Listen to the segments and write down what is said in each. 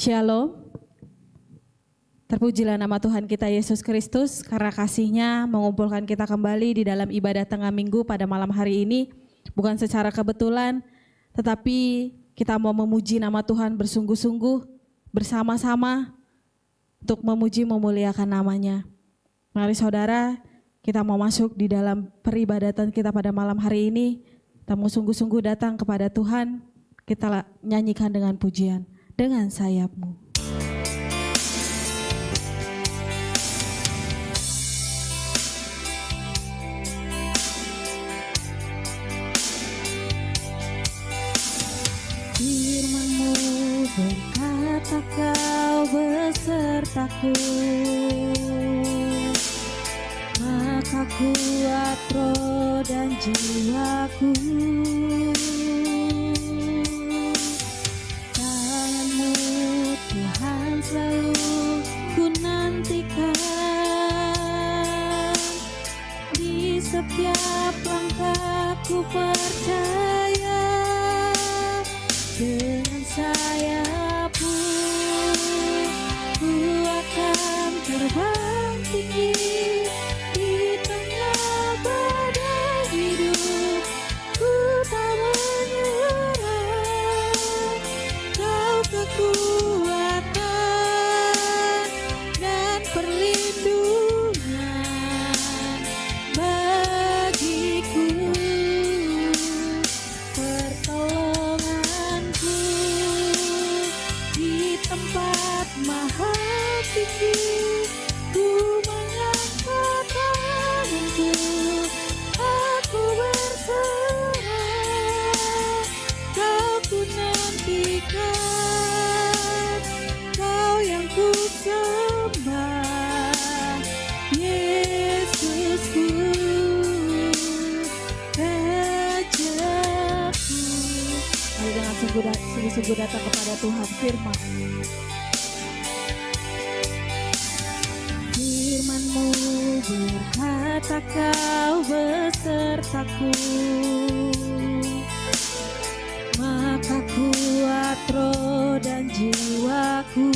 Shalom. Terpujilah nama Tuhan kita Yesus Kristus karena kasih-Nya mengumpulkan kita kembali di dalam ibadah tengah minggu pada malam hari ini. Bukan secara kebetulan, tetapi kita mau memuji nama Tuhan bersungguh-sungguh bersama-sama untuk memuji memuliakan namanya. Mari saudara, kita mau masuk di dalam peribadatan kita pada malam hari ini. Kita mau sungguh-sungguh datang kepada Tuhan, kita nyanyikan dengan pujian. Dengan sayapmu. Firman-Mu berkata Kau besertaku, maka kuat roh dan jiwaku. Tuhan selalu ku nantikan, di setiap langkahku percaya, dengan sayap-Mu ku akan terbang tinggi di tengah badai hidup. Ku tak menyerah, Kau kekuatan dan perlindungan bagiku, pertolonganku di tempat maha tinggi. Ku mengangkat tanganku, aku berserah, Kau ku nantikan, Kau yang ku sembah, Yesusku, Rajaku. Mari dengan sungguh-sungguh datang kepada Tuhan. Firman-Mu berkata Kau besertaku, maka kuat roh dan jiwaku.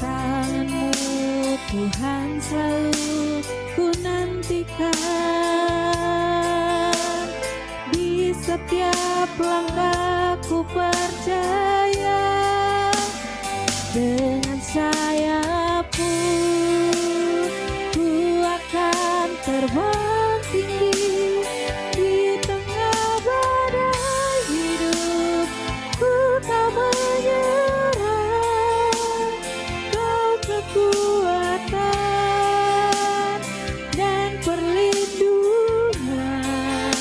Tangan-Mu Tuhan selalu ku nantikan, di setiap langkahku percaya, dengan sayap-Mu ku akan terbang tinggi di tengah badai hidup. Ku tak menyerah, Kau kekuatan dan perlindungan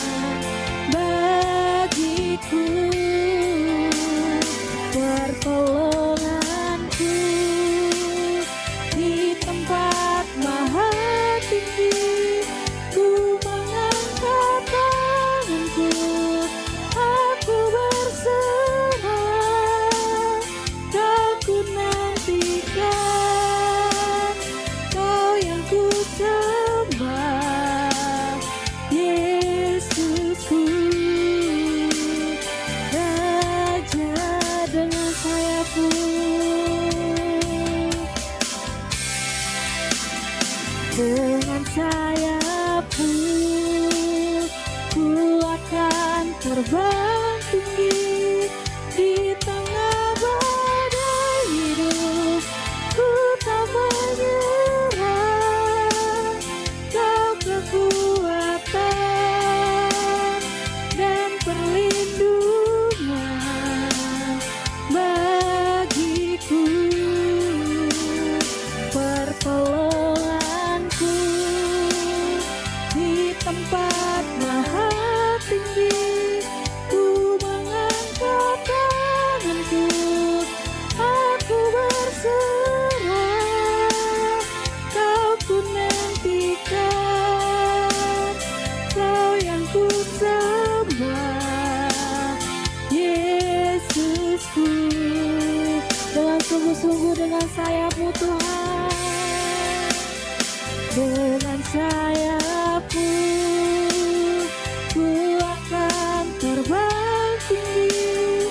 bagiku, pertolonganku di tempat maha tinggi. Ku mengangkat tanganku, aku berserah, Kau ku nantikan, Kau yang ku sembah, Yesusku, Raja dengan sayap-Mu. Dengan sayap-Mu ku akan terbang tinggi di tengah badai hidup. Ku tak menyerah, Kau kekuatan dan perlindungan bagiku, pertolonganku di tempat maha tinggi. Ku mengangkat tanganku, aku berserah, Kau ku nantikan, Kau yang ku sembah, Yesusku. Dengan sungguh-sungguh dengan sayap-Mu Tuhan, dengan sayap-Mu ku akan terbang tinggi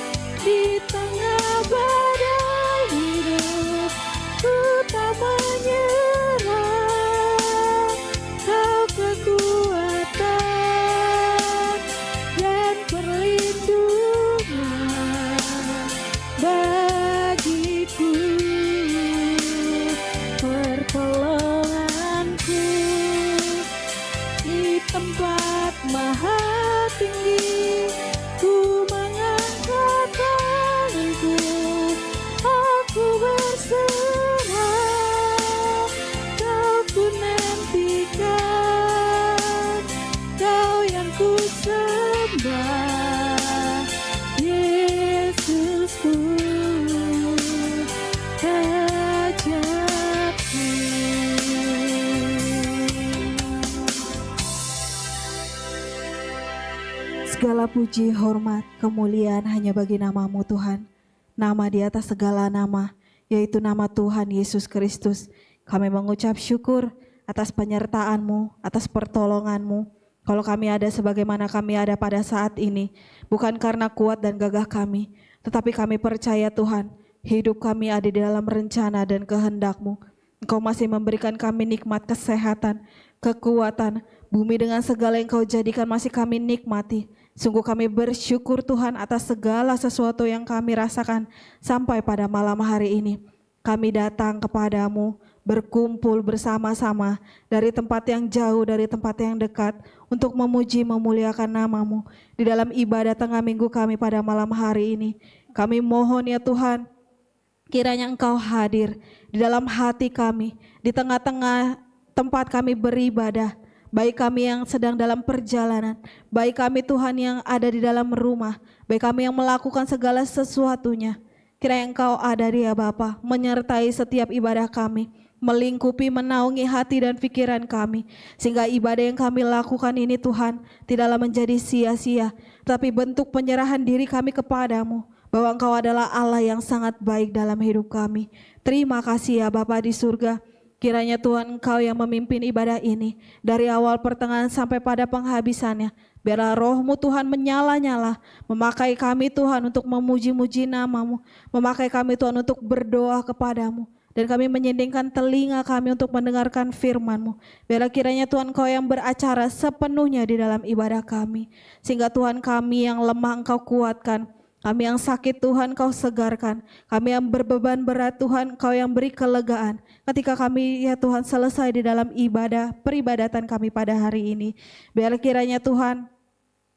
puji, hormat, kemuliaan hanya bagi nama-Mu Tuhan. Nama di atas segala nama, yaitu nama Tuhan Yesus Kristus. Kami mengucap syukur atas penyertaan-Mu, atas pertolongan-Mu. Kalau kami ada sebagaimana kami ada pada saat ini, bukan karena kuat dan gagah kami, tetapi kami percaya Tuhan, hidup kami ada di dalam rencana dan kehendak-Mu. Engkau masih memberikan kami nikmat kesehatan, kekuatan, bumi dengan segala yang Kau jadikan masih kami nikmati. Sungguh kami bersyukur Tuhan atas segala sesuatu yang kami rasakan sampai pada malam hari ini. Kami datang kepadamu, berkumpul bersama-sama dari tempat yang jauh, dari tempat yang dekat untuk memuji memuliakan nama-Mu. Di dalam ibadah tengah minggu kami pada malam hari ini, kami mohon ya Tuhan, kiranya Engkau hadir di dalam hati kami, di tengah-tengah tempat kami beribadah, baik kami yang sedang dalam perjalanan, baik kami Tuhan yang ada di dalam rumah, baik kami yang melakukan segala sesuatunya. Kiranya Engkau ada ya Bapa, menyertai setiap ibadah kami, melingkupi, menaungi hati dan pikiran kami, sehingga ibadah yang kami lakukan ini Tuhan tidaklah menjadi sia-sia, tapi bentuk penyerahan diri kami kepadamu, bahwa Engkau adalah Allah yang sangat baik dalam hidup kami. Terima kasih ya Bapa di surga. Kiranya Tuhan Engkau yang memimpin ibadah ini dari awal pertengahan sampai pada penghabisannya. Biarlah roh-Mu Tuhan menyala-nyala, memakai kami Tuhan untuk memuji-muji nama-Mu, memakai kami Tuhan untuk berdoa kepadamu. Dan kami menyendingkan telinga kami untuk mendengarkan firman-Mu. Biarlah kiranya Tuhan Engkau yang beracara sepenuhnya di dalam ibadah kami. Sehingga Tuhan kami yang lemah Engkau kuatkan, kami yang sakit Tuhan Kau segarkan, kami yang berbeban berat Tuhan Kau yang beri kelegaan. Ketika kami ya Tuhan selesai di dalam ibadah, peribadatan kami pada hari ini. Biarlah kiranya Tuhan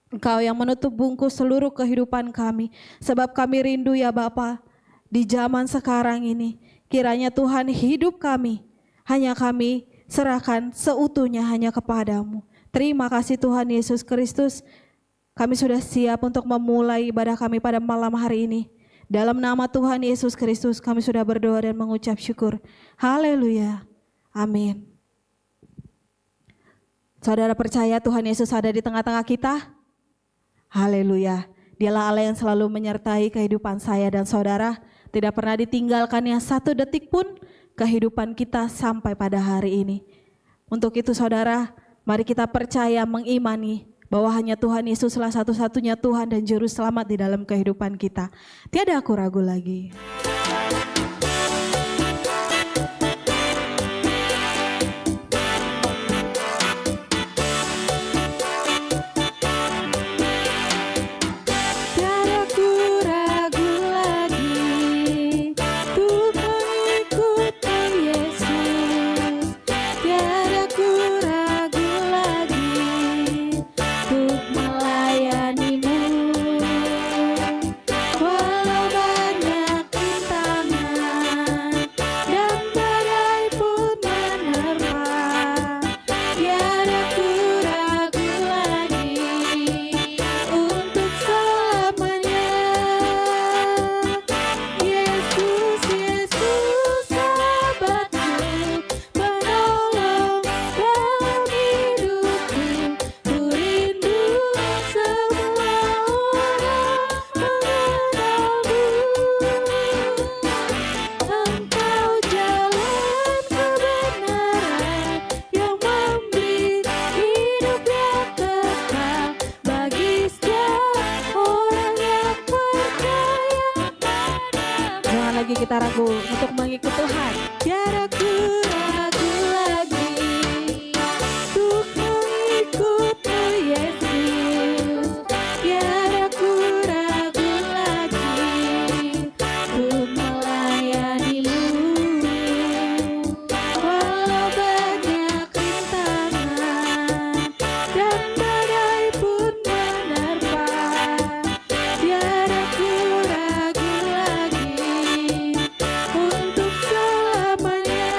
Engkau yang menutup bungkus seluruh kehidupan kami. Sebab kami rindu ya Bapa di zaman sekarang ini. Kiranya Tuhan hidup kami, hanya kami serahkan seutuhnya hanya kepadamu. Terima kasih Tuhan Yesus Kristus. Kami sudah siap untuk memulai ibadah kami pada malam hari ini. Dalam nama Tuhan Yesus Kristus kami sudah berdoa dan mengucap syukur. Haleluya. Amin. Saudara percaya Tuhan Yesus ada di tengah-tengah kita? Haleluya. Dialah Allah yang selalu menyertai kehidupan saya dan saudara. Tidak pernah ditinggalkannya satu detik pun kehidupan kita sampai pada hari ini. Untuk itu saudara, mari kita percaya mengimani bahwa hanya Tuhan Yesuslah satu-satunya Tuhan dan Juru Selamat di dalam kehidupan kita. Tiada aku ragu lagi. Kita ragu untuk mengikut Tuhan. Tiada aku ragu lagi untuk mengikut-Mu Yesus. Tiada aku ragu lagi untuk melayani-Mu. Walau banyak rintangan dan badai pun menerpa, tiada aku ragu lagi untuk selamanya.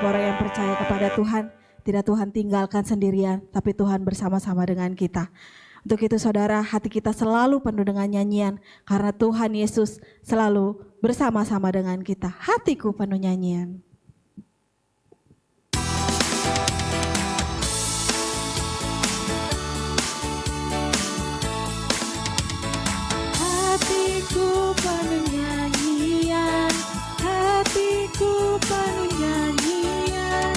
setiap orang yang percaya kepada Tuhan, tidak Tuhan tinggalkan sendirian, tapi Tuhan bersama-sama dengan kita. Untuk itu saudara, hati kita selalu penuh dengan nyanyian, karena Tuhan Yesus selalu bersama-sama dengan kita. Hatiku penuh nyanyian. Hatiku penuh nyanyian, hatiku penuh nyanyian,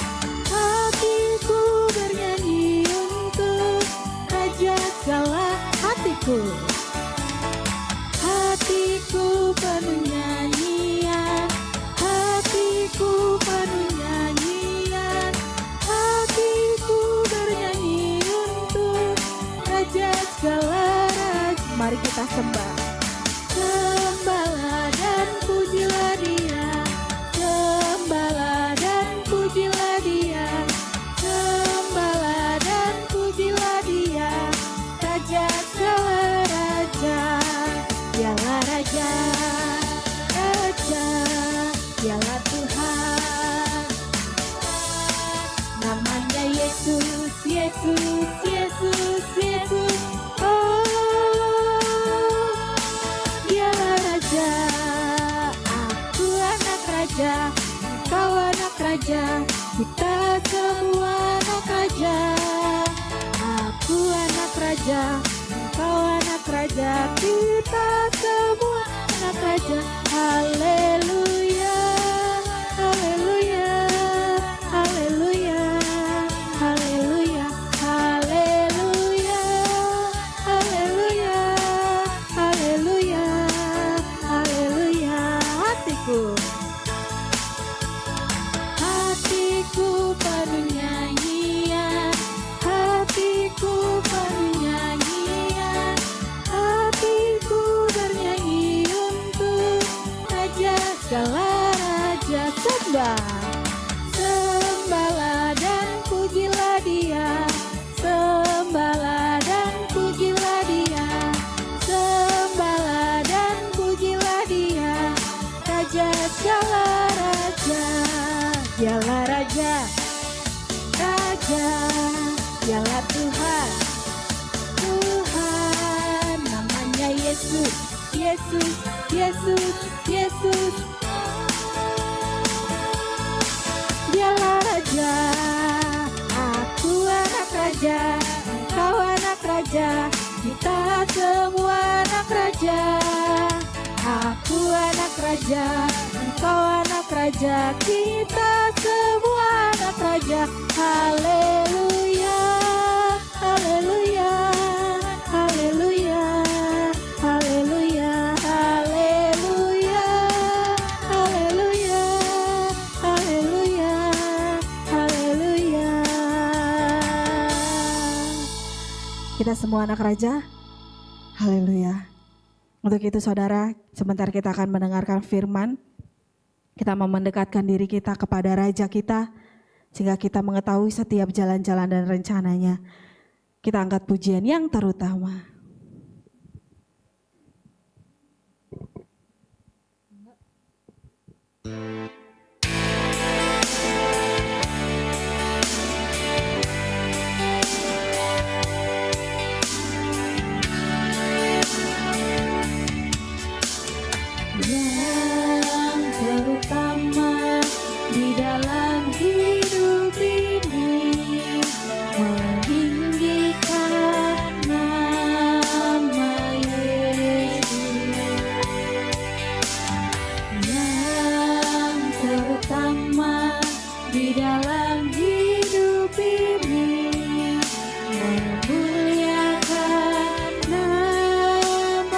hatiku bernyanyi untuk Raja segala hatiku. Hatiku penuh nyanyian, hatiku penuh nyanyian, hatiku bernyanyi untuk Raja segala raja. Mari kita sembah. Sembahlah dan pujilah Dia, sembahlah dan pujilah Dia, sembahlah dan pujilah Dia, Raja segala raja, Dialah Raja, Raja, Dialah Tuhan. Namanya Yesus, Yesus, Yesus, Yesus. Oh, aku anak raja, engkau anak raja, kita semua anak raja. Aku anak raja, engkau anak raja, kita semua anak raja. Haleluya, haleluya, haleluya, haleluya, haleluya, haleluya, haleluya, haleluya. Hatiku penuh nyanyian, hatiku penuh nyanyian, hatiku bernyanyi untuk Raja segala raja. Sembahlah dan pujilah Dia, sembahlah dan pujilah Dia, sembahlah dan pujilah Dia, Raja segala raja, Dialah Raja, Raja, Dialah Tuhan, Tuhan. Namanya Yesus, Yesus, Yesus, Yesus. Dialah Raja, aku anak raja, engkau anak raja, kita semua anak raja. Aku anak raja, engkau anak raja, kita semua anak raja. Haleluya, haleluya, haleluya, haleluya, haleluya, haleluya, haleluya, haleluya. Kita semua anak raja. Haleluya. Untuk itu saudara, sebentar kita akan mendengarkan firman. Kita mau mendekatkan diri kita kepada Raja kita, sehingga kita mengetahui setiap jalan-jalan dan rencananya. Kita angkat pujian yang terutama. Yang terutama di dalam hidup ini, meninggikan nama Yesus. Yang terutama di dalam hidup ini, memuliakan namanya.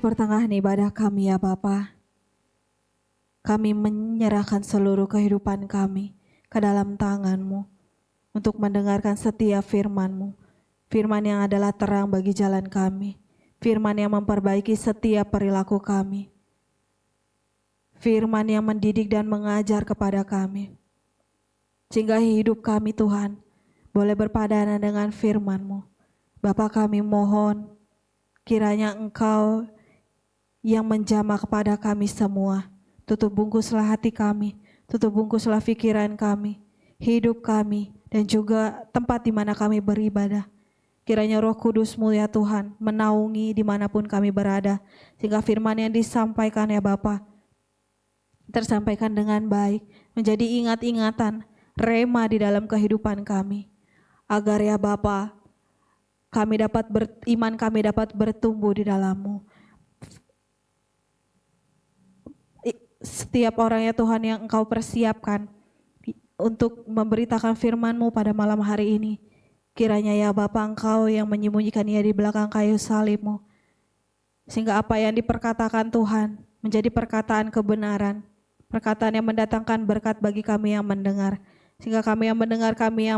pertengahan ibadah kami ya Bapa, kami menyerahkan seluruh kehidupan kami ke dalam tangan-Mu untuk mendengarkan setiap firman-Mu. Firman yang adalah terang bagi jalan kami, firman yang memperbaiki setiap perilaku kami, firman yang mendidik dan mengajar kepada kami, sehingga hidup kami Tuhan boleh berpadanan dengan firman-Mu. Bapa, kami mohon kiranya Engkau yang menjamah kepada kami semua. Tutup bungkuslah hati kami, tutup bungkuslah pikiran kami, hidup kami, dan juga tempat di mana kami beribadah. Kiranya Roh Kudus-Mu ya Tuhan menaungi dimanapun kami berada, sehingga firman yang disampaikan ya Bapa tersampaikan dengan baik, menjadi ingat-ingatan, rema di dalam kehidupan kami. Agar ya Bapa, iman kami dapat bertumbuh di dalam-Mu. Setiap orang ya Tuhan yang Engkau persiapkan untuk memberitakan firman-Mu pada malam hari ini, kiranya ya Bapa Engkau yang menyembunyikan ia di belakang kayu salib-Mu, sehingga apa yang diperkatakan Tuhan menjadi perkataan kebenaran, perkataan yang mendatangkan berkat bagi kami yang mendengar, sehingga kami yang mendengar, kami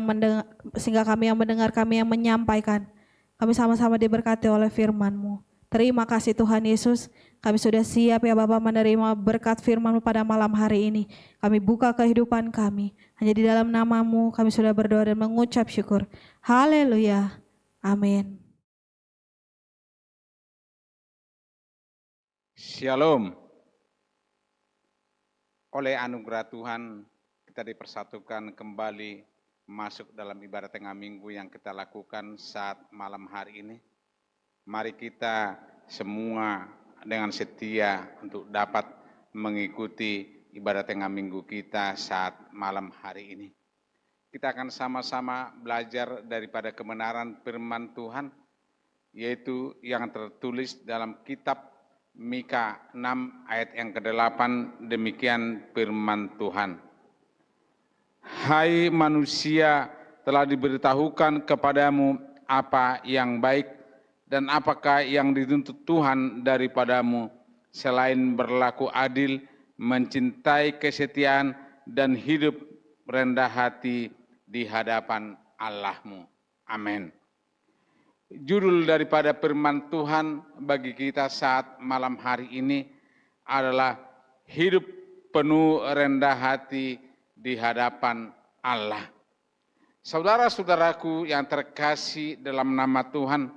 yang menyampaikan, kami sama-sama diberkati oleh firman-Mu. Terima kasih Tuhan Yesus, kami sudah siap ya Bapa menerima berkat firman-Mu pada malam hari ini. Kami buka kehidupan kami, hanya di dalam nama-Mu kami sudah berdoa dan mengucap syukur. Haleluya, amin. Shalom. Oleh anugerah Tuhan kita dipersatukan kembali masuk dalam ibadah tengah minggu yang kita lakukan saat malam hari ini. Mari kita semua dengan setia untuk dapat mengikuti ibadah tengah minggu kita saat malam hari ini. Kita akan sama-sama belajar daripada kebenaran firman Tuhan, yaitu yang tertulis dalam kitab Mika 6 ayat yang ke-8, demikian firman Tuhan. Hai manusia, telah diberitahukan kepadamu apa yang baik dan apakah yang dituntut Tuhan daripadamu selain berlaku adil, mencintai kesetiaan, dan hidup rendah hati di hadapan Allahmu. Amin. Judul daripada firman Tuhan bagi kita saat malam hari ini adalah hidup penuh rendah hati di hadapan Allah. Saudara-saudaraku yang terkasih dalam nama Tuhan,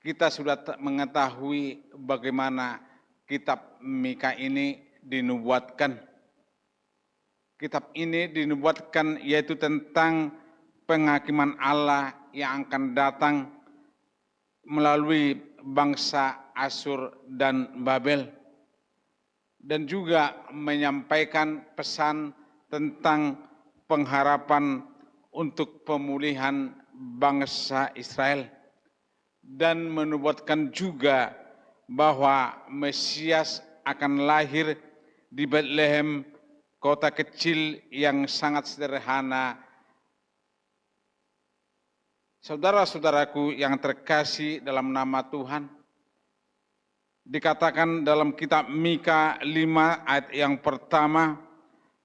kita sudah mengetahui bagaimana kitab Mika ini dinubuatkan. Kitab ini dinubuatkan yaitu tentang penghakiman Allah yang akan datang melalui bangsa Asyur dan Babel. Dan juga menyampaikan pesan tentang pengharapan untuk pemulihan bangsa Israel. Dan menubuatkan juga bahwa Mesias akan lahir di Bethlehem, kota kecil yang sangat sederhana. Saudara-saudaraku yang terkasih dalam nama Tuhan, dikatakan dalam kitab Mika 5 ayat yang pertama,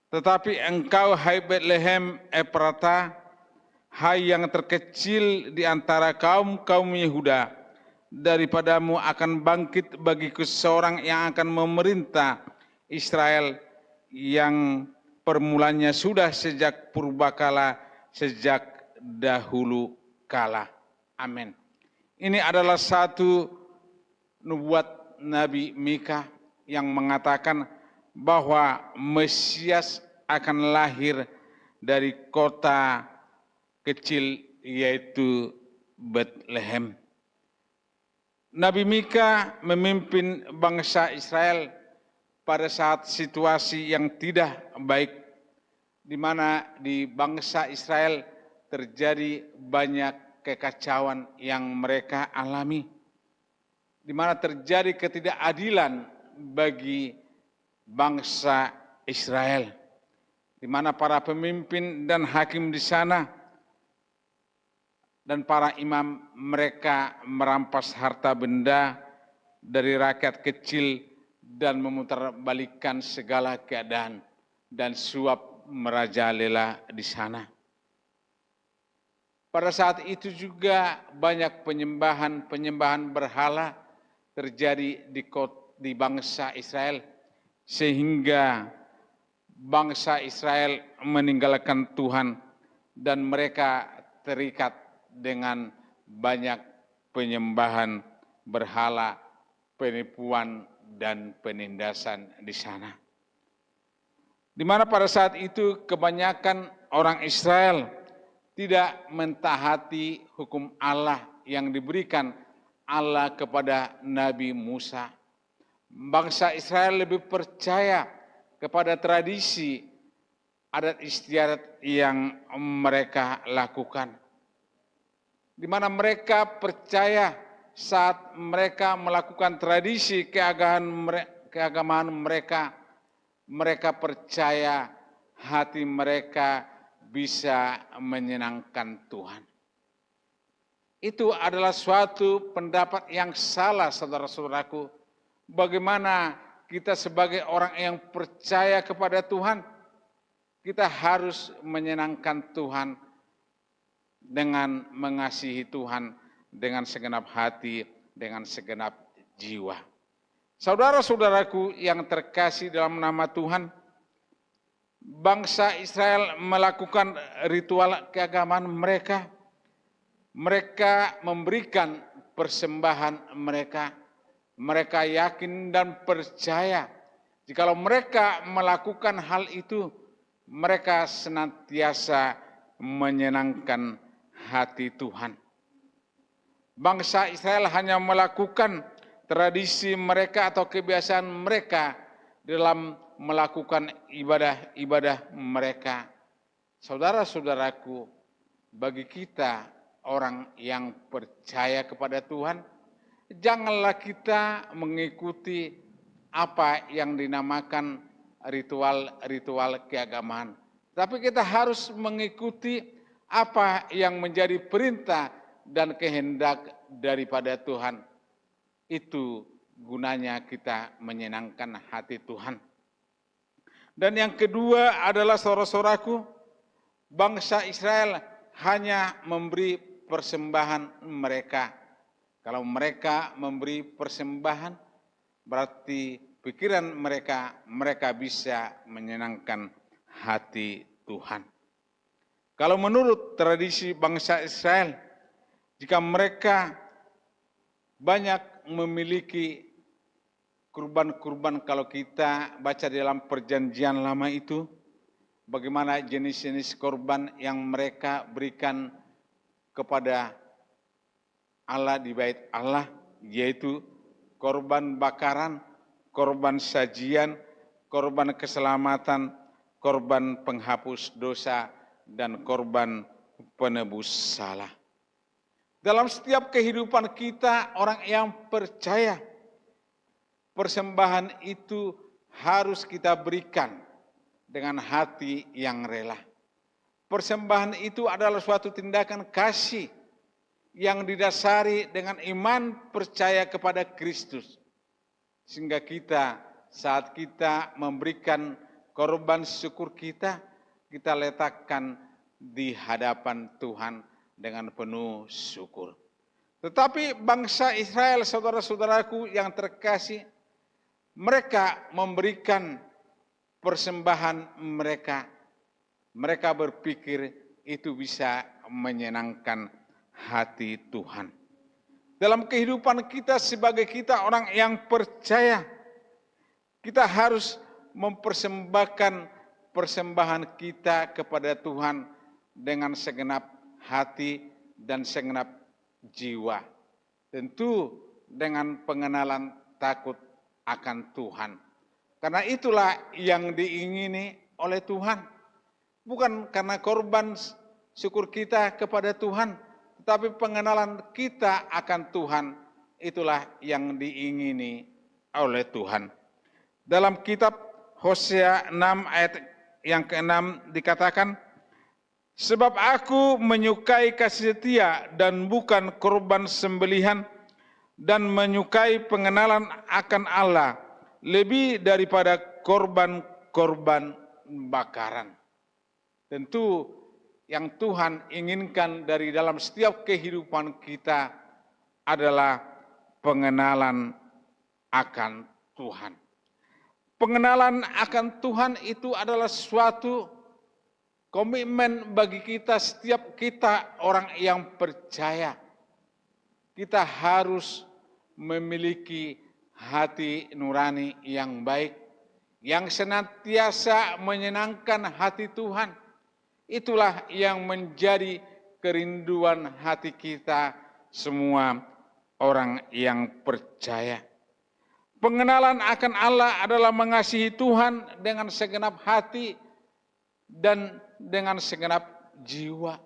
tetapi engkau hai Bethlehem Efrata, hai yang terkecil di antara kaum-kaum Yehuda, daripadamu akan bangkit bagiku seorang yang akan memerintah Israel yang permulanya sudah sejak purbakala, sejak dahulu kala. Amin. Ini adalah satu nubuat Nabi Mika yang mengatakan bahwa Mesias akan lahir dari kota kecil yaitu Bethlehem. Nabi Mika memimpin bangsa Israel pada saat situasi yang tidak baik, di mana di bangsa Israel terjadi banyak kekacauan yang mereka alami, di mana terjadi ketidakadilan bagi bangsa Israel, di mana para pemimpin dan hakim di sana dan para imam mereka merampas harta benda dari rakyat kecil dan memutarbalikkan segala keadaan dan suap merajalela di sana. Pada saat itu juga banyak penyembahan berhala terjadi di bangsa Israel, sehingga bangsa Israel meninggalkan Tuhan dan mereka terikat dengan banyak penyembahan berhala, penipuan dan penindasan di sana. Di mana pada saat itu kebanyakan orang Israel tidak mentaati hukum Allah yang diberikan Allah kepada Nabi Musa. Bangsa Israel lebih percaya kepada tradisi adat istiadat yang mereka lakukan. Di mana mereka percaya saat mereka melakukan tradisi keagamaan mereka, mereka percaya hati mereka bisa menyenangkan Tuhan. Itu adalah suatu pendapat yang salah, saudara-saudaraku. Bagaimana kita sebagai orang yang percaya kepada Tuhan, kita harus menyenangkan Tuhan dengan mengasihi Tuhan dengan segenap hati, dengan segenap jiwa. Saudara-saudaraku yang terkasih dalam nama Tuhan, bangsa Israel melakukan ritual keagamaan mereka. Mereka memberikan persembahan mereka. Mereka yakin dan percaya jikalau mereka melakukan hal itu, mereka senantiasa menyenangkan hati Tuhan. Bangsa Israel hanya melakukan tradisi mereka atau kebiasaan mereka dalam melakukan ibadah-ibadah mereka. Saudara-saudaraku, bagi kita orang yang percaya kepada Tuhan, janganlah kita mengikuti apa yang dinamakan ritual-ritual keagamaan. Tapi kita harus mengikuti apa yang menjadi perintah dan kehendak daripada Tuhan. Itu gunanya kita menyenangkan hati Tuhan. Dan yang kedua adalah saudara-saudaraku, bangsa Israel hanya memberi persembahan mereka. Kalau mereka memberi persembahan, berarti pikiran mereka bisa menyenangkan hati Tuhan. Kalau menurut tradisi bangsa Israel, jika mereka banyak memiliki kurban-kurban, kalau kita baca dalam perjanjian lama itu, bagaimana jenis-jenis korban yang mereka berikan kepada Allah di bait Allah, yaitu korban bakaran, korban sajian, korban keselamatan, korban penghapus dosa, dan korban penebus salah. Dalam setiap kehidupan kita, orang yang percaya, persembahan itu harus kita berikan dengan hati yang rela. Persembahan itu adalah suatu tindakan kasih yang didasari dengan iman percaya kepada Kristus. Sehingga kita saat kita memberikan korban syukur kita letakkan di hadapan Tuhan dengan penuh syukur. Tetapi bangsa Israel, saudara-saudaraku yang terkasih, mereka memberikan persembahan mereka. Mereka berpikir itu bisa menyenangkan hati Tuhan. Dalam kehidupan kita sebagai kita orang yang percaya, kita harus mempersembahkan persembahan kita kepada Tuhan dengan segenap hati dan segenap jiwa. Tentu dengan pengenalan takut akan Tuhan. Karena itulah yang diingini oleh Tuhan. Bukan karena korban syukur kita kepada Tuhan, tetapi pengenalan kita akan Tuhan, itulah yang diingini oleh Tuhan. Dalam kitab Hosea 6 ayat yang ke-6 dikatakan, Sebab aku menyukai kasih setia dan bukan korban sembelihan, dan menyukai pengenalan akan Allah lebih daripada korban-korban bakaran. Tentu yang Tuhan inginkan dari dalam setiap kehidupan kita adalah pengenalan akan Tuhan. Pengenalan akan Tuhan itu adalah suatu komitmen bagi kita, setiap kita orang yang percaya. Kita harus memiliki hati nurani yang baik, yang senantiasa menyenangkan hati Tuhan. Itulah yang menjadi kerinduan hati kita semua orang yang percaya. Pengenalan akan Allah adalah mengasihi Tuhan dengan segenap hati dan dengan segenap jiwa.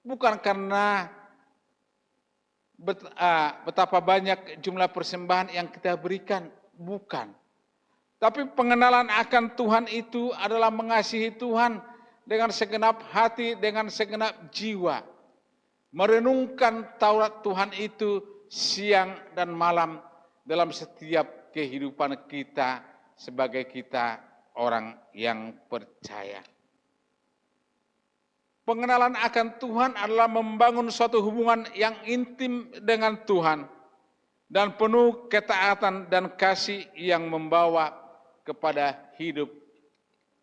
Bukan karena betapa banyak jumlah persembahan yang kita berikan, bukan. Tapi pengenalan akan Tuhan itu adalah mengasihi Tuhan dengan segenap hati, dengan segenap jiwa. Merenungkan Taurat Tuhan itu siang dan malam dalam setiap kehidupan kita sebagai kita orang yang percaya. Pengenalan akan Tuhan adalah membangun suatu hubungan yang intim dengan Tuhan dan penuh ketaatan dan kasih yang membawa kepada hidup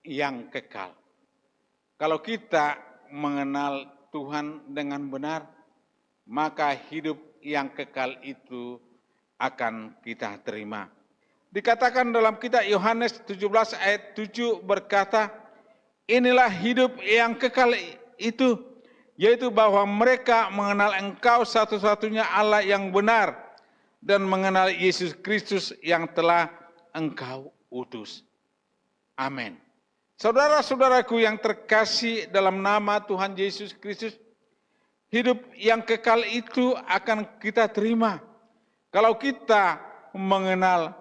yang kekal. Kalau kita mengenal Tuhan dengan benar, maka hidup yang kekal itu akan kita terima. Dikatakan dalam kitab Yohanes 17 ayat 7 berkata, inilah hidup yang kekal itu, yaitu bahwa mereka mengenal Engkau satu-satunya Allah yang benar dan mengenal Yesus Kristus yang telah Engkau utus. Amin. Saudara-saudaraku yang terkasih dalam nama Tuhan Yesus Kristus, hidup yang kekal itu akan kita terima kalau kita mengenal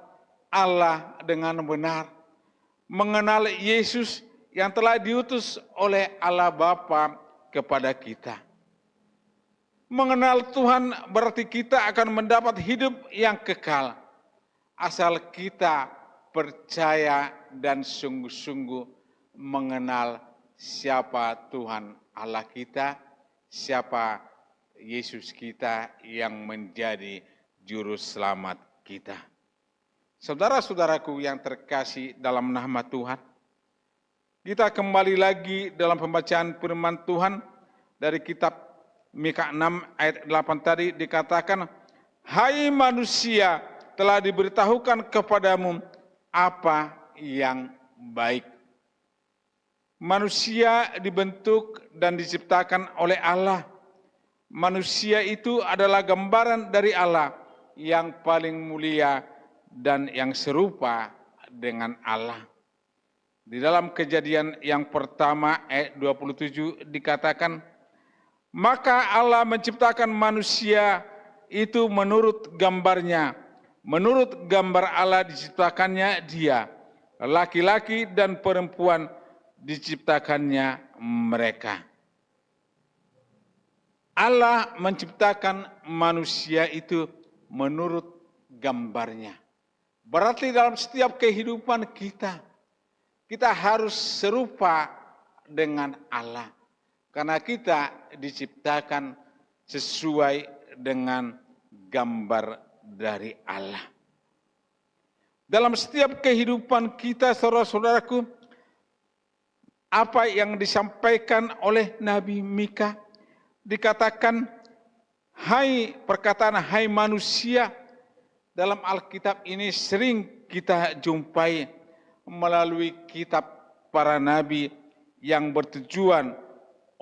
Allah dengan benar, mengenal Yesus yang telah diutus oleh Allah Bapa kepada kita. Mengenal Tuhan berarti kita akan mendapat hidup yang kekal, asal kita percaya dan sungguh-sungguh mengenal siapa Tuhan Allah kita, siapa Yesus kita yang menjadi juru selamat kita. Saudara-saudaraku yang terkasih dalam nama Tuhan, kita kembali lagi dalam pembacaan firman Tuhan dari kitab Mika 6 ayat 8 tadi dikatakan, hai manusia, telah diberitahukan kepadamu apa yang baik. Manusia dibentuk dan diciptakan oleh Allah. Manusia itu adalah gambaran dari Allah yang paling mulia dan yang serupa dengan Allah. Di dalam Kejadian yang pertama ayat 27 dikatakan, maka Allah menciptakan manusia itu menurut gambarnya. Menurut gambar Allah diciptakannya dia, laki-laki dan perempuan diciptakannya mereka. Allah menciptakan manusia itu menurut gambarnya. Berarti dalam setiap kehidupan kita, kita harus serupa dengan Allah. Karena kita diciptakan sesuai dengan gambar dari Allah. Dalam setiap kehidupan kita, saudara-saudaraku, apa yang disampaikan oleh Nabi Mika, dikatakan, perkataan hai manusia, dalam Alkitab ini sering kita jumpai melalui kitab para nabi yang bertujuan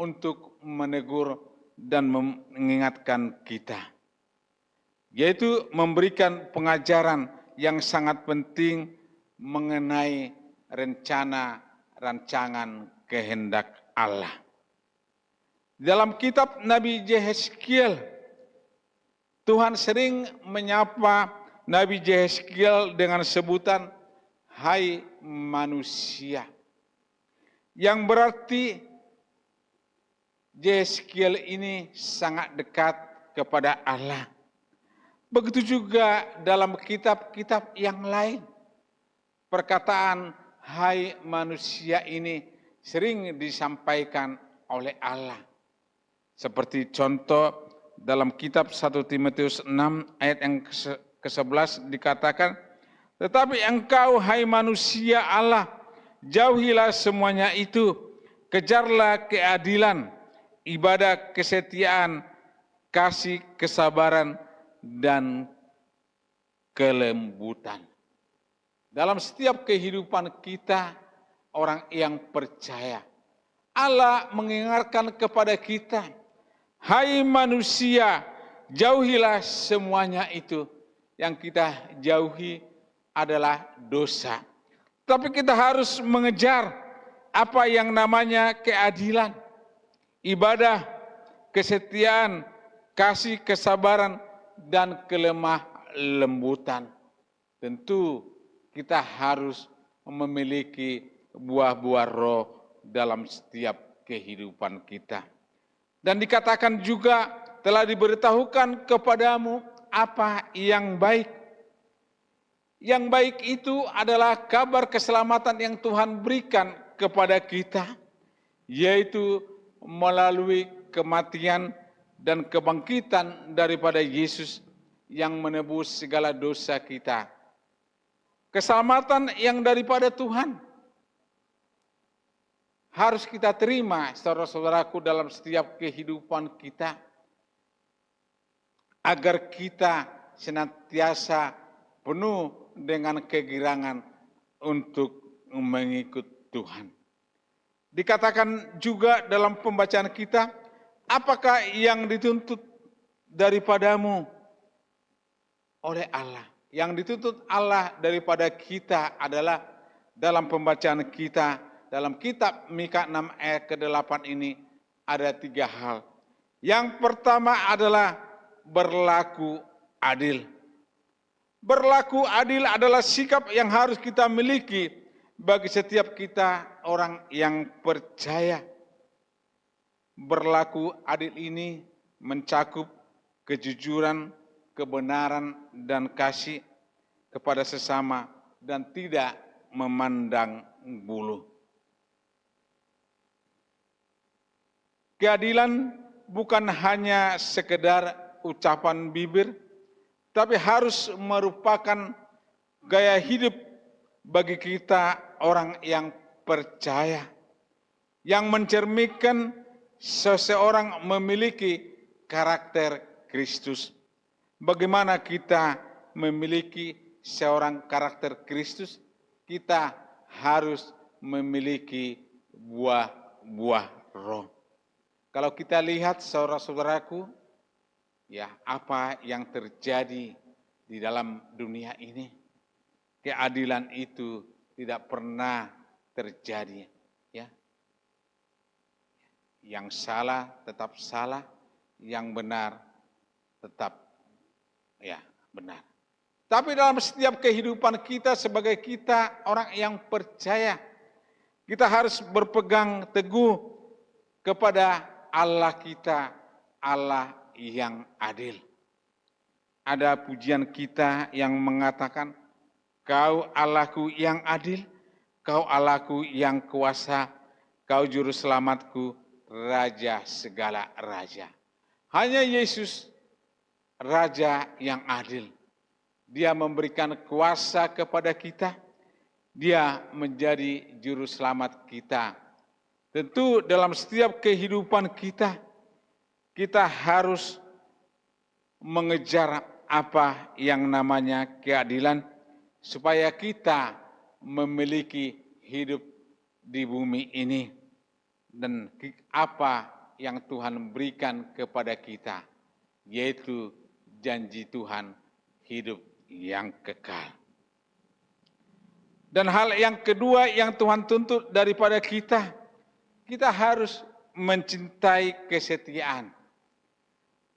untuk menegur dan mengingatkan kita, yaitu memberikan pengajaran yang sangat penting mengenai rancangan kehendak Allah. Dalam kitab Nabi Yehezkiel, Tuhan sering menyapa Nabi Yehezkiel dengan sebutan hai manusia, yang berarti Yeskiel ini sangat dekat kepada Allah. Begitu juga dalam kitab-kitab yang lain. Perkataan hai manusia ini sering disampaikan oleh Allah. Seperti contoh dalam kitab 1 Timotius 6 ayat yang ke-11 dikatakan, tetapi engkau hai manusia Allah, jauhilah semuanya itu, kejarlah keadilan, ibadah kesetiaan, kasih kesabaran, dan kelembutan. Dalam setiap kehidupan kita, orang yang percaya, Allah mengingatkan kepada kita, hai manusia, jauhilah semuanya itu. Yang kita jauhi adalah dosa. Tapi kita harus mengejar apa yang namanya keadilan, ibadah, kesetiaan, kasih kesabaran, dan kelemah lembutan. Tentu kita harus memiliki buah-buah roh dalam setiap kehidupan kita. Dan dikatakan juga telah diberitahukan kepadamu apa yang baik. Yang baik itu adalah kabar keselamatan yang Tuhan berikan kepada kita, yaitu melalui kematian dan kebangkitan daripada Yesus yang menebus segala dosa kita. Keselamatan yang daripada Tuhan harus kita terima, saudara-saudaraku, dalam setiap kehidupan kita, agar kita senantiasa penuh dengan kegirangan untuk mengikut Tuhan. Dikatakan juga dalam pembacaan kita, apakah yang dituntut daripadamu oleh Allah? Yang dituntut Allah daripada kita adalah dalam pembacaan kita, dalam kitab Mika 6 ayat ke-8 ini ada 3 hal. Yang pertama adalah berlaku adil. Berlaku adil adalah sikap yang harus kita miliki bagi setiap kita orang yang percaya. Berlaku adil ini mencakup kejujuran, kebenaran, dan kasih kepada sesama dan tidak memandang bulu. Keadilan bukan hanya sekedar ucapan bibir, tapi harus merupakan gaya hidup bagi kita orang yang percaya, yang mencerminkan seseorang memiliki karakter Kristus. Bagaimana kita memiliki seorang karakter Kristus? Kita harus memiliki buah-buah roh. Kalau kita lihat saudara-saudaraku, ya apa yang terjadi di dalam dunia ini, keadilan itu tidak pernah terjadi, ya. Yang salah tetap salah, yang benar tetap ya benar. Tapi dalam setiap kehidupan kita sebagai kita orang yang percaya, kita harus berpegang teguh kepada Allah kita, Allah yang adil. Ada pujian kita yang mengatakan, Kau Allahku yang adil, Kau Allahku yang kuasa, Kau juru selamatku, Raja segala raja. Hanya Yesus, Raja yang adil. Dia memberikan kuasa kepada kita, Dia menjadi juru selamat kita. Tentu dalam setiap kehidupan kita, kita harus mengejar apa yang namanya keadilan, supaya kita memiliki hidup di bumi ini. Dan apa yang Tuhan berikan kepada kita, yaitu janji Tuhan hidup yang kekal. Dan hal yang kedua yang Tuhan tuntut daripada kita, kita harus mencintai kesetiaan.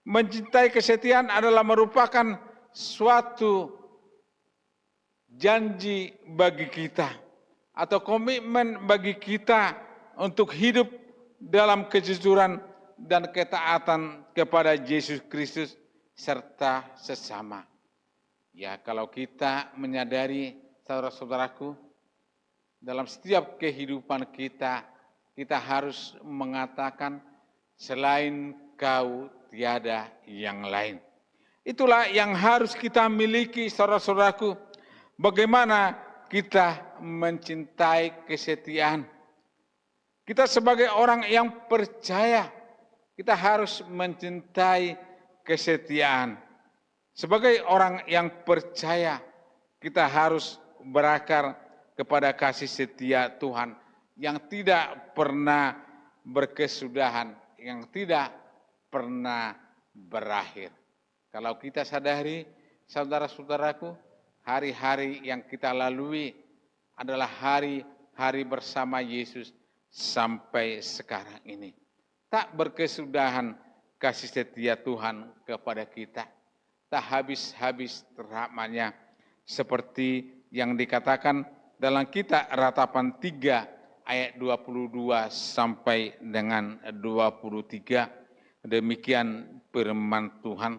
Mencintai kesetiaan adalah merupakan suatu janji bagi kita atau komitmen bagi kita untuk hidup dalam kejujuran dan ketaatan kepada Yesus Kristus serta sesama. Ya, kalau kita menyadari, saudara-saudaraku, dalam setiap kehidupan kita, kita harus mengatakan selain Kau tiada yang lain. Itulah yang harus kita miliki, saudara-saudaraku. Bagaimana kita mencintai kesetiaan. Kita sebagai orang yang percaya, kita harus mencintai kesetiaan. Sebagai orang yang percaya, kita harus berakar kepada kasih setia Tuhan yang tidak pernah berkesudahan, yang tidak pernah berakhir. Kalau kita sadari, saudara-saudaraku, hari-hari yang kita lalui adalah hari-hari bersama Yesus sampai sekarang ini. Tak berkesudahan kasih setia Tuhan kepada kita. Tak habis-habis rahmat-Nya, seperti yang dikatakan dalam kitab Ratapan 3 ayat 22 sampai dengan 23. Demikian firman Tuhan.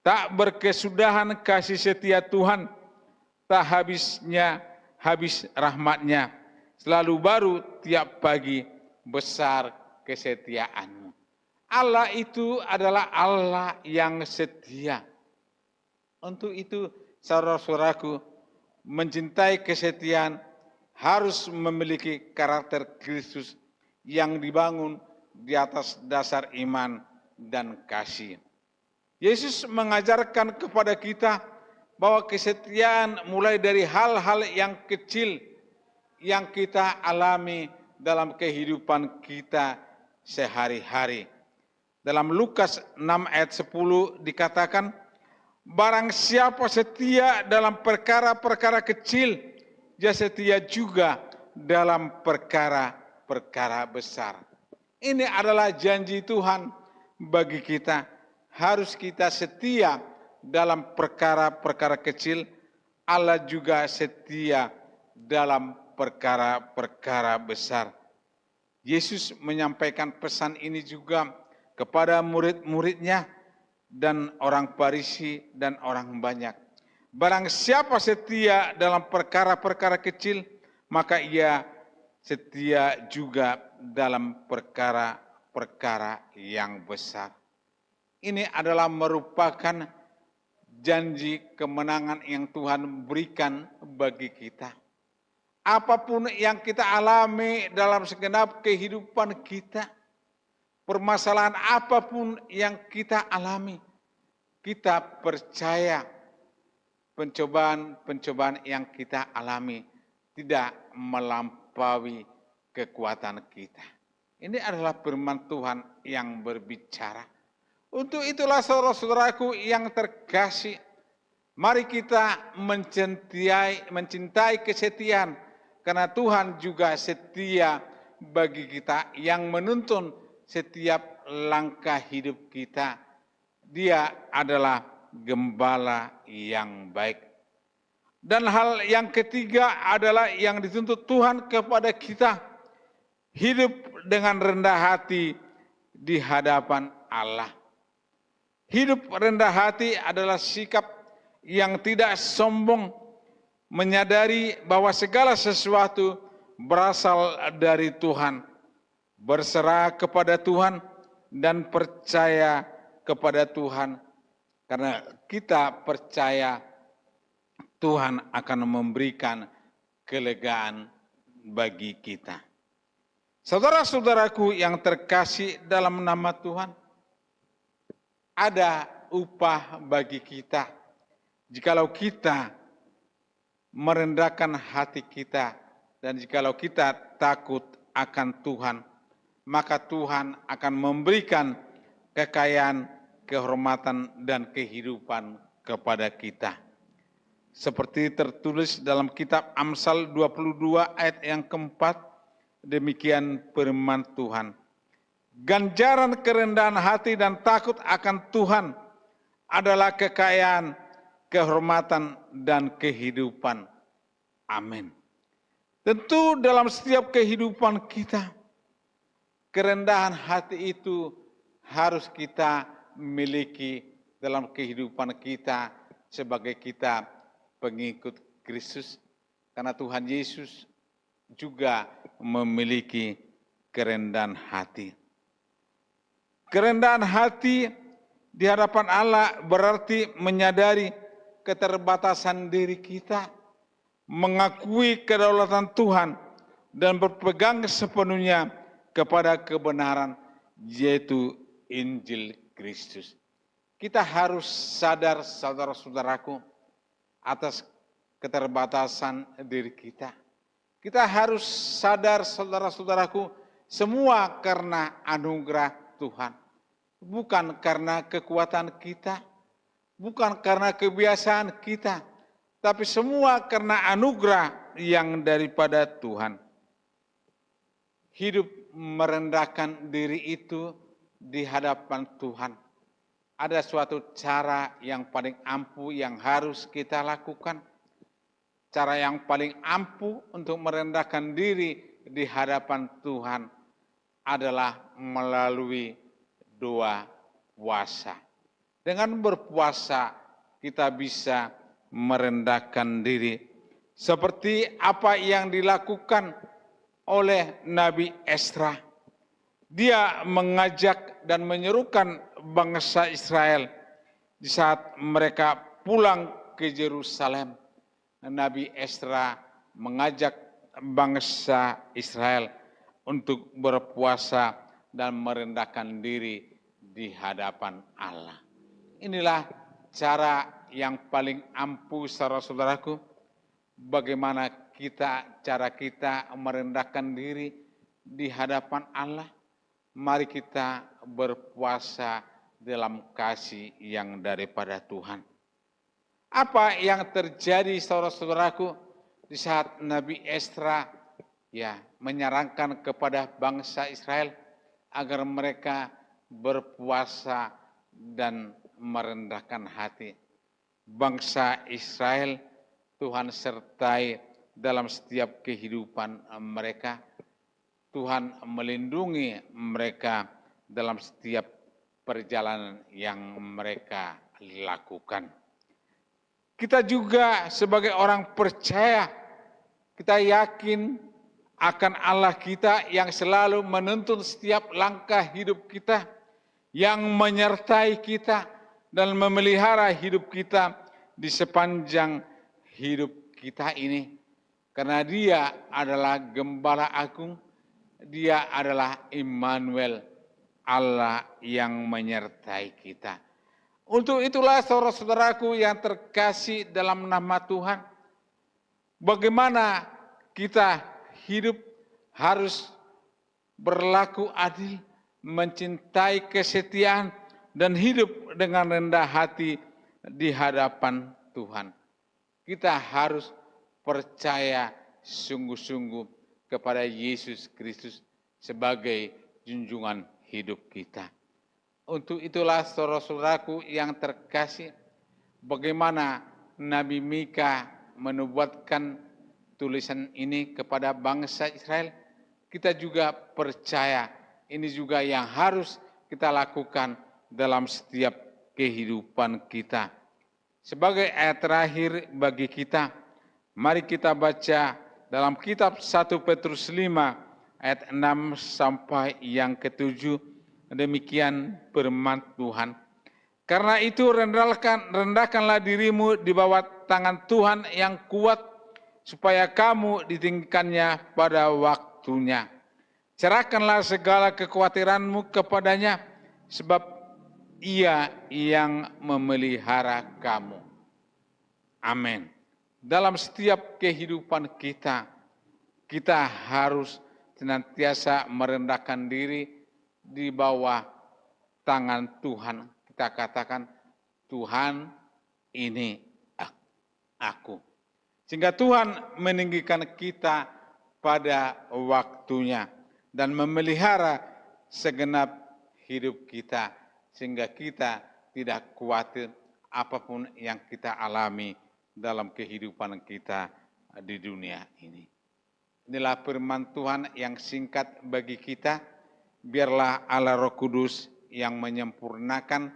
Tak berkesudahan kasih setia Tuhan, tak habis rahmat-Nya, selalu baru tiap pagi, besar kesetiaan-Mu. Allah itu adalah Allah yang setia. Untuk itu, saudara-saudaraku, mencintai kesetiaan harus memiliki karakter Kristus yang dibangun di atas dasar iman dan kasih. Yesus mengajarkan kepada kita bahwa kesetiaan mulai dari hal-hal yang kecil yang kita alami dalam kehidupan kita sehari-hari. Dalam Lukas 6 ayat 10 dikatakan, barang siapa setia dalam perkara-perkara kecil, dia setia juga dalam perkara-perkara besar. Ini adalah janji Tuhan bagi kita. Harus kita setia dalam perkara-perkara kecil, Allah juga setia dalam perkara-perkara besar. Yesus menyampaikan pesan ini juga kepada murid-muridnya dan orang Farisi dan orang banyak. Barang siapa setia dalam perkara-perkara kecil, maka ia setia juga dalam perkara-perkara yang besar. Ini adalah merupakan janji kemenangan yang Tuhan berikan bagi kita. Apapun yang kita alami dalam segenap kehidupan kita, permasalahan apapun yang kita alami, kita percaya pencobaan-pencobaan yang kita alami tidak melampaui kekuatan kita. Ini adalah firman Tuhan yang berbicara. Untuk itulah saudara-saudaraku yang terkasih, mari kita mencintai kesetiaan, karena Tuhan juga setia bagi kita yang menuntun setiap langkah hidup kita. Dia adalah gembala yang baik. Dan hal yang ketiga adalah yang dituntut Tuhan kepada kita, hidup dengan rendah hati di hadapan Allah. Hidup rendah hati adalah sikap yang tidak sombong, menyadari bahwa segala sesuatu berasal dari Tuhan, berserah kepada Tuhan dan percaya kepada Tuhan, karena kita percaya Tuhan akan memberikan kelegaan bagi kita. Saudara-saudaraku yang terkasih dalam nama Tuhan, ada upah bagi kita jikalau kita merendahkan hati kita, dan jikalau kita takut akan Tuhan, maka Tuhan akan memberikan kekayaan, kehormatan, dan kehidupan kepada kita. Seperti tertulis dalam kitab Amsal 22 ayat yang keempat, demikian firman Tuhan. Ganjaran kerendahan hati dan takut akan Tuhan adalah kekayaan, kehormatan, dan kehidupan. Amin. Tentu dalam setiap kehidupan kita, kerendahan hati itu harus kita miliki dalam kehidupan kita sebagai kita pengikut Kristus. Karena Tuhan Yesus juga memiliki kerendahan hati. Kerendahan hati di hadapan Allah berarti menyadari keterbatasan diri kita, mengakui kedaulatan Tuhan, dan berpegang sepenuhnya kepada kebenaran, yaitu Injil Kristus. Kita harus sadar, saudara-saudaraku, atas keterbatasan diri kita. Kita harus sadar, saudara-saudaraku, semua karena anugerah Tuhan. Bukan karena kekuatan kita, bukan karena kebiasaan kita, tapi semua karena anugerah yang daripada Tuhan. Hidup merendahkan diri itu di hadapan Tuhan. Ada suatu cara yang paling ampuh yang harus kita lakukan. Cara yang paling ampuh untuk merendahkan diri di hadapan Tuhan adalah melalui doa puasa. Dengan berpuasa kita bisa merendahkan diri. Seperti apa yang dilakukan oleh Nabi Esra. Dia mengajak dan menyerukan bangsa Israel di saat mereka pulang ke Yerusalem. Nabi Esra mengajak bangsa Israel untuk berpuasa dan merendahkan diri di hadapan Allah. Inilah cara yang paling ampuh, saudara-saudaraku, bagaimana cara kita merendahkan diri di hadapan Allah. Mari kita berpuasa dalam kasih yang daripada Tuhan. Apa yang terjadi, saudara-saudaraku, di saat Nabi Esra menyarankan kepada bangsa Israel agar mereka berpuasa dan merendahkan hati. Bangsa Israel Tuhan sertai dalam setiap kehidupan mereka. Tuhan melindungi mereka dalam setiap perjalanan yang mereka lakukan. Kita juga sebagai orang percaya, kita yakin akan Allah kita yang selalu menuntun setiap langkah hidup kita, yang menyertai kita dan memelihara hidup kita di sepanjang hidup kita ini. Karena Dia adalah Gembala Agung, Dia adalah Immanuel, Allah yang menyertai kita. Untuk itulah saudara-saudaraku yang terkasih dalam nama Tuhan, bagaimana kita hidup harus berlaku adil, mencintai kesetiaan, dan hidup dengan rendah hati di hadapan Tuhan. Kita harus percaya sungguh-sungguh kepada Yesus Kristus sebagai junjungan hidup kita. Untuk itulah saudara-saudaraku yang terkasih, bagaimana Nabi Mika menubuatkan tulisan ini kepada bangsa Israel, kita juga percaya ini juga yang harus kita lakukan dalam setiap kehidupan kita. Sebagai ayat terakhir bagi kita, mari kita baca dalam kitab 1 Petrus 5 ayat 6 sampai yang ke-7, demikian firman Tuhan. Karena itu rendahkanlah dirimu di bawah tangan Tuhan yang kuat, supaya kamu ditinggikannya pada waktunya. Serahkanlah segala kekhawatiranmu kepadanya, sebab Ia yang memelihara kamu. Amin. Dalam setiap kehidupan kita, kita harus senantiasa merendahkan diri di bawah tangan Tuhan. Kita katakan, Tuhan ini aku. Sehingga Tuhan meninggikan kita pada waktunya dan memelihara segenap hidup kita, sehingga kita tidak khawatir apapun yang kita alami dalam kehidupan kita di dunia ini. Inilah firman Tuhan yang singkat bagi kita. Biarlah Allah Roh Kudus yang menyempurnakan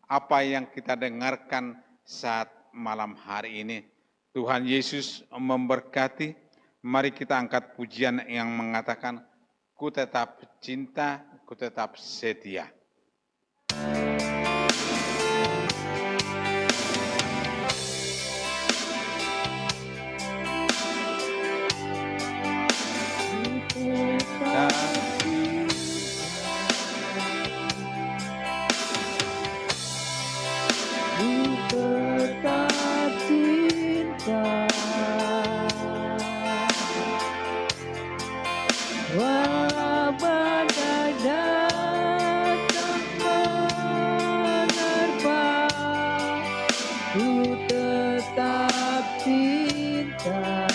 apa yang kita dengarkan saat malam hari ini. Tuhan Yesus memberkati. Mari kita angkat pujian yang mengatakan, ku tetap cinta, ku tetap setia. Tetap cinta, walau badai datang menerpa, ku tetap cinta,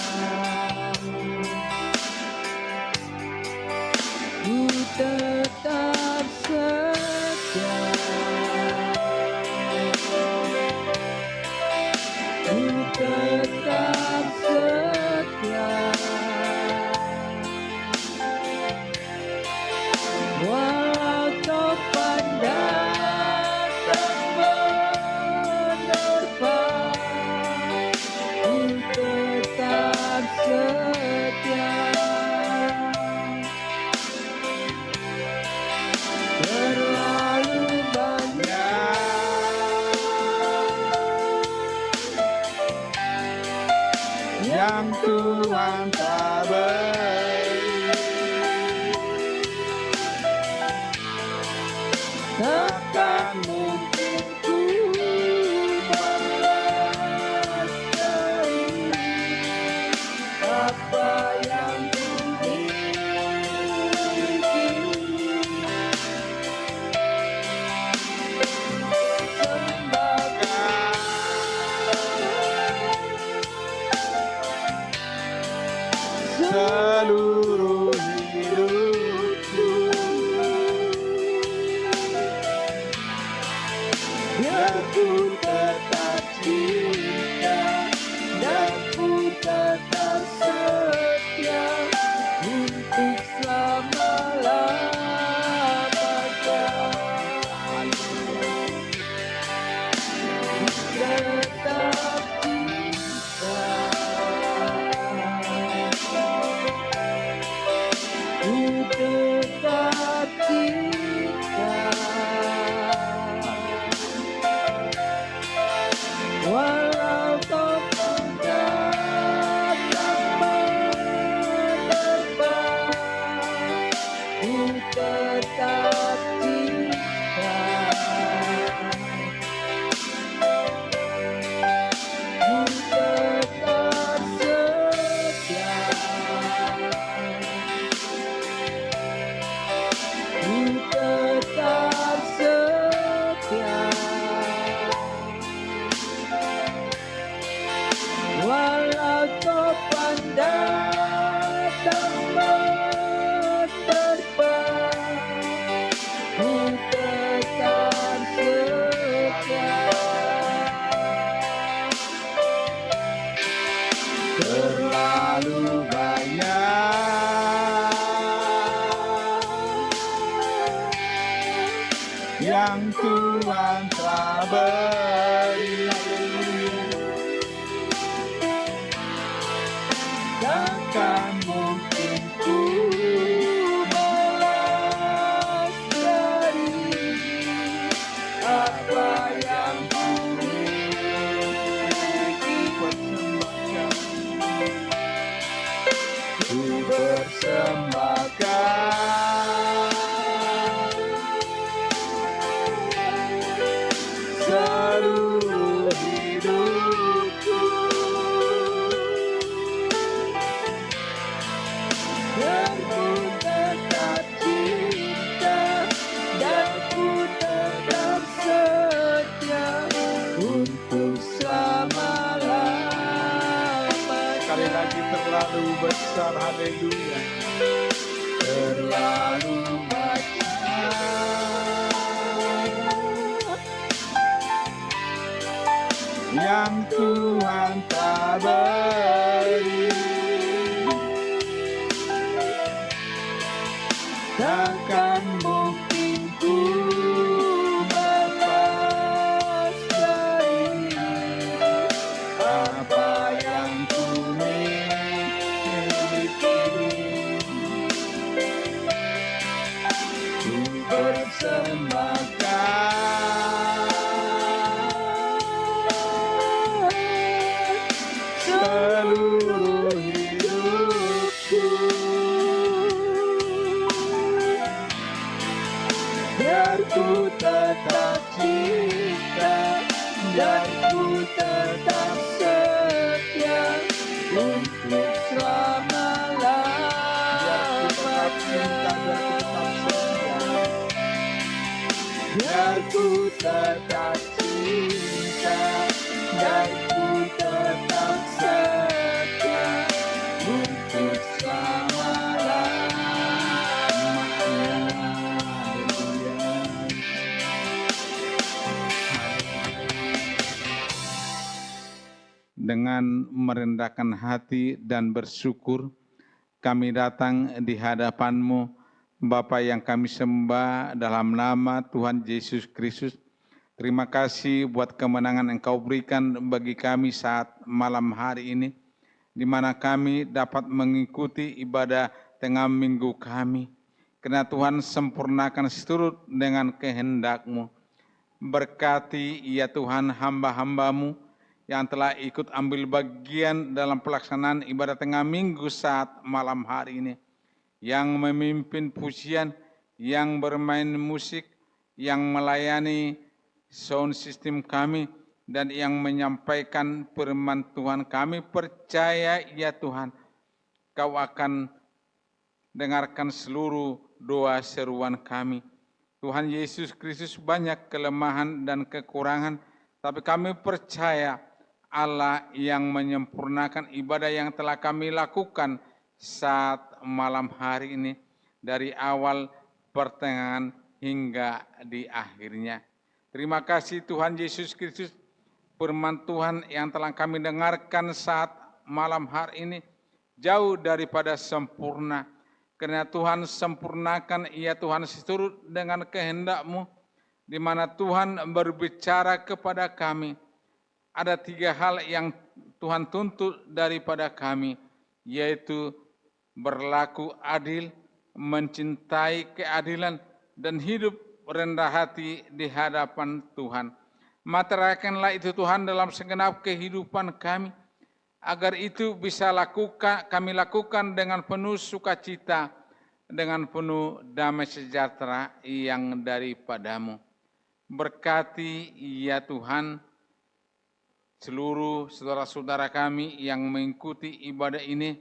ku tetap setia. Tetap setia, walau topan datang menerpa, ku tetap setia. Terlalu banyak yang Tuhan tak beri, takkan mungkin ku balas dari apa yang ku miliki. seluruh hidupku, Biar ku tetap cinta dan ku tetap setia untuk selama-lamanya. Tetap cinta, ku tetap cinta, walau topan datang menerpa, ku tetap cinta, ku tetap setia, ku tetap setia, walau topan datang menerpa, ku tetap setia. terlalu banyak yang Tuhan telah beri, Takkan mungkin ku balas dari apa yang ku miliki. ku persembahkan seluruh hidupku, Dan ku tetap cinta dan ku tetap setia untuk selama-lamanya. sekali lagi terlalu besar, haleluya. Terlalu banyak Yang Tuhan tak beri, takkan mungkin ku biar ku tetap cinta dan ku tetap setia untuk selama-lamanya. Biar ku tetap cinta dan ku tetap setia untuk selama-lamanya. Dengan merendahkan hati dan bersyukur, kami datang di hadapan-Mu, Bapa yang kami sembah dalam nama Tuhan Yesus Kristus. Terima kasih buat kemenangan Engkau berikan bagi kami saat malam hari ini, di mana kami dapat mengikuti ibadah tengah minggu kami. Karena Tuhan sempurnakan seturut dengan kehendak-Mu. Berkati ya Tuhan hamba-hamba-Mu yang telah ikut ambil bagian dalam pelaksanaan ibadah tengah minggu saat malam hari ini. Yang memimpin pujian, yang bermain musik, yang melayani sound system kami, dan yang menyampaikan firman Tuhan. Kami percaya ya Tuhan, Kau akan dengarkan seluruh doa seruan kami. Tuhan Yesus Kristus banyak kelemahan dan kekurangan, tapi kami percaya Allah yang menyempurnakan ibadah yang telah kami lakukan saat malam hari ini, dari awal, pertengahan, hingga di akhirnya. Terima kasih Tuhan Yesus Kristus, firman Tuhan yang telah kami dengarkan saat malam hari ini jauh daripada sempurna. Karena Tuhan sempurnakan, ya Tuhan seturut dengan kehendak-Mu, di mana Tuhan berbicara kepada kami. Ada 3 hal yang Tuhan tuntut daripada kami, yaitu berlaku adil, mencintai keadilan, dan hidup rendah hati di hadapan Tuhan. Materaikanlah itu Tuhan dalam segenap kehidupan kami, agar itu bisa kami lakukan dengan penuh sukacita, dengan penuh damai sejahtera yang daripada-Mu. Berkati ya Tuhan seluruh saudara-saudara kami yang mengikuti ibadah ini,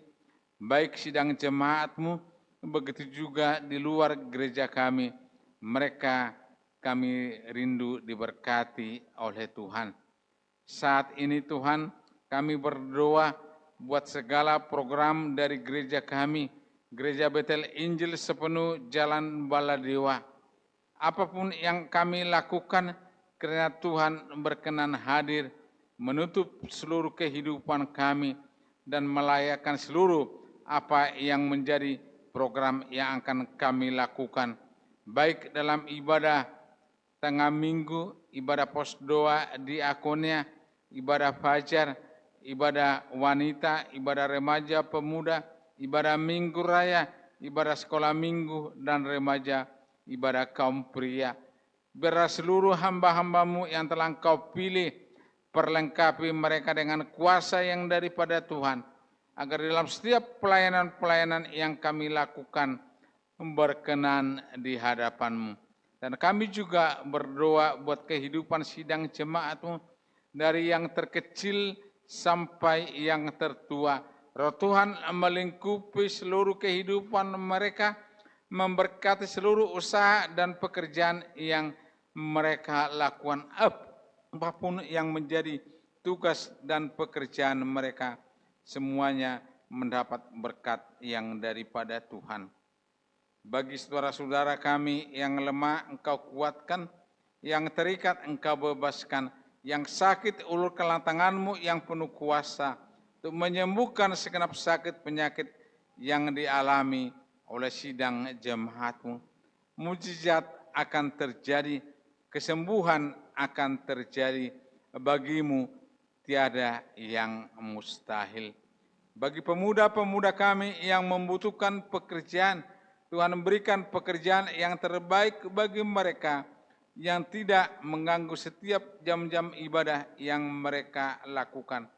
baik sidang jemaat-Mu, begitu juga di luar gereja kami. Mereka kami rindu diberkati oleh Tuhan. Saat ini Tuhan, kami berdoa buat segala program dari gereja kami, Gereja Betel Injil Sepenuh Jalan Baladewa. Apapun yang kami lakukan, karena Tuhan berkenan hadir, menutup seluruh kehidupan kami, dan melayakan seluruh apa yang menjadi program yang akan kami lakukan, baik dalam ibadah tengah minggu, ibadah pos doa diakonia, ibadah fajar, ibadah wanita, ibadah remaja pemuda, ibadah minggu raya, ibadah sekolah minggu dan remaja, ibadah kaum pria. Biarlah seluruh hamba-hamba-Mu yang telah Engkau pilih, perlengkapi mereka dengan kuasa yang daripada Tuhan, agar dalam setiap pelayanan-pelayanan yang kami lakukan berkenan di hadapan-Mu. Dan kami juga berdoa buat kehidupan sidang jemaat-Mu, dari yang terkecil sampai yang tertua. Roh Tuhan melingkupi seluruh kehidupan mereka, memberkati seluruh usaha dan pekerjaan yang mereka lakukan, apapun yang menjadi tugas dan pekerjaan mereka, semuanya mendapat berkat yang daripada Tuhan. Bagi saudara-saudara kami yang lemah, Engkau kuatkan, yang terikat Engkau bebaskan, yang sakit ulurkanlah tangan-Mu yang penuh kuasa untuk menyembuhkan segenap sakit penyakit yang dialami oleh sidang jemaat-Mu. Mujizat akan terjadi, kesembuhan akan terjadi, bagi-Mu tiada yang mustahil. Bagi pemuda-pemuda kami yang membutuhkan pekerjaan, Tuhan berikan pekerjaan yang terbaik bagi mereka, yang tidak mengganggu setiap jam-jam ibadah yang mereka lakukan.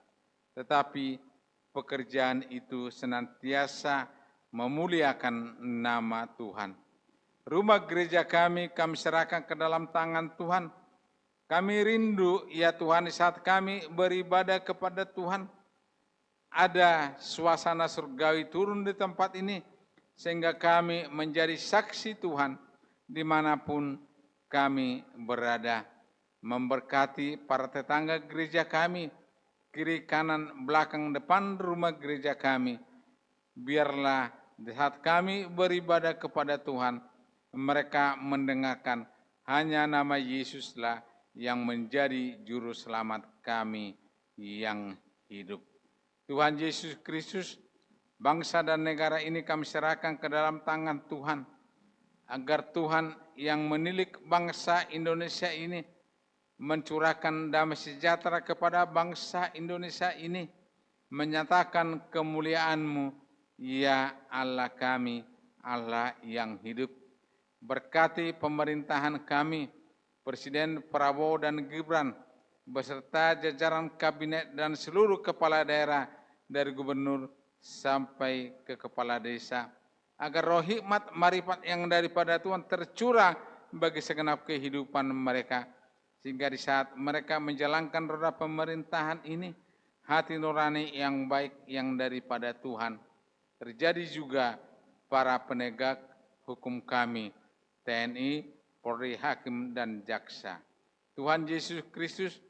Tetapi pekerjaan itu senantiasa memuliakan nama Tuhan. Rumah gereja kami serahkan ke dalam tangan Tuhan. Kami rindu ya Tuhan saat kami beribadah kepada Tuhan, ada suasana surgawi turun di tempat ini, sehingga kami menjadi saksi Tuhan dimanapun kami berada. Memberkati para tetangga gereja kami, kiri, kanan, belakang, depan rumah gereja kami. Biarlah di saat kami beribadah kepada Tuhan, mereka mendengarkan hanya nama Yesuslah yang menjadi juru selamat kami yang hidup. Tuhan Yesus Kristus, bangsa dan negara ini kami serahkan ke dalam tangan Tuhan, agar Tuhan yang menilik bangsa Indonesia ini mencurahkan damai sejahtera kepada bangsa Indonesia ini, menyatakan kemuliaan-Mu, ya Allah kami, Allah yang hidup. Berkati pemerintahan kami, Presiden Prabowo dan Gibran, beserta jajaran kabinet dan seluruh kepala daerah dari gubernur sampai ke kepala desa, agar roh hikmat marifat yang daripada Tuhan tercurah bagi segenap kehidupan mereka, sehingga di saat mereka menjalankan roda pemerintahan ini, hati nurani yang baik yang daripada Tuhan. Terjadi juga para penegak hukum kami, TNI, Polri, Hakim, dan Jaksa. Tuhan Yesus Kristus,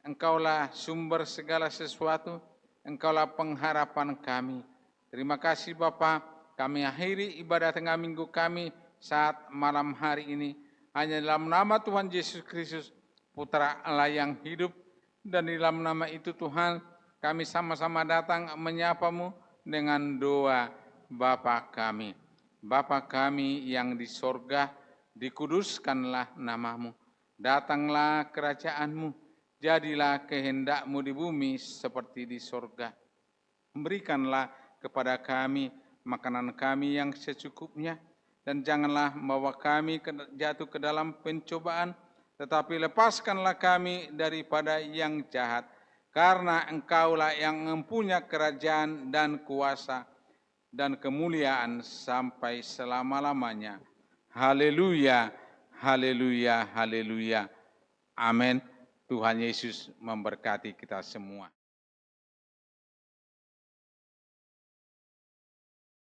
Engkaulah sumber segala sesuatu, Engkaulah pengharapan kami. Terima kasih Bapa, kami akhiri ibadah tengah minggu kami saat malam hari ini, hanya dalam nama Tuhan Yesus Kristus, Putra Allah yang hidup, dan di dalam nama itu Tuhan, kami sama-sama datang menyapa-Mu dengan doa Bapa kami. Bapa kami yang di sorga, dikuduskanlah nama-Mu. Datanglah kerajaan-Mu, jadilah kehendak-Mu di bumi seperti di sorga. Berikanlah kepada kami makanan kami yang secukupnya, dan janganlah membawa kami jatuh ke dalam pencobaan, tetapi lepaskanlah kami daripada yang jahat. Karena Engkaulah yang mempunyai kerajaan dan kuasa dan kemuliaan sampai selama-lamanya. Haleluya, haleluya, haleluya. Amin. Tuhan Yesus memberkati kita semua.